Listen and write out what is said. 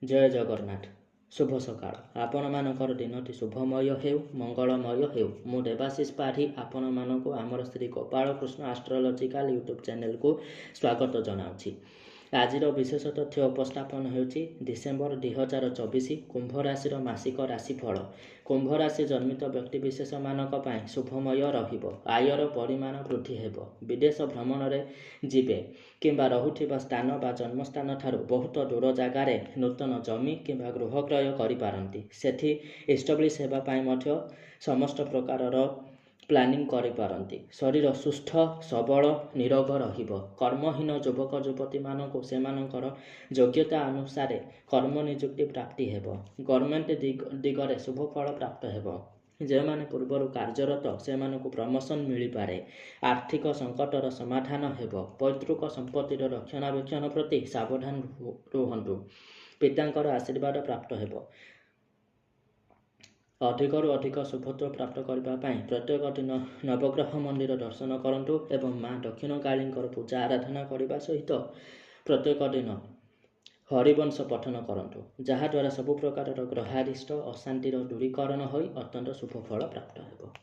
जय जगन्नाथ शुभ सकाळ आपण मानकर दिनटी शुभमय हेउ मंगलमय हेउ मु देवाशीष पाठी आपण मानक आमर Shri Gopal Krishna astrological YouTube channel को स्वागत जनाऊँगी। आज विशेष तथ्य उपस्थापन होची डिसेम्बर 2024 कुंभ राशि मासिक राशिफल। कुंभ राशि जन्मित व्यक्ति विशेष मानक पाई शुभमय रहिबो। आयर परिमाण वृद्धि हेबो। विदेश भ्रमण रे जिबे किंबा रहुथिबा स्थान बा जन्मस्थान ठारू बहुत दूर जगार नूतन जमी किंबा गृह क्रय करि पारंती। सेठी एस्टाब्लिश हेबा पाई मध्य समस्त प्रकारर प्लानिंग करि पारंती। शरीर सुस्थ सबल निरोग रहिबो। कर्महीन युवक युवती मानक सेमानकर योग्यता अनुसार कर्म नियुक्ति प्राप्ति हेबो। गवर्नमेंट दिगरे शुभ फल प्राप्त हेबो। जो माने पूर्वर कार्यरत से प्रमोशन मिल पारे। आर्थिक संकटर समाधान हेबो। पैतृक संपत्तिर रक्षणाबेक्षण प्रति सावधान रुहंतु। पितांकर आशीर्वाद प्राप्त हेबो। अधिकरू अधिक शुभत्व प्राप्त करने प्रत्येक दिन नवग्रह मंदिर दर्शन करंतु एवं माँ दक्षिणकाली पूजा आराधना करने सहित प्रत्येक दिन हरिवंश पठन करंतु जहाद्वारा सबु प्रकार ग्रहारिष्ट अशांतिर दूरीकरण हो अत्यंत शुभ फल प्राप्त हेबो।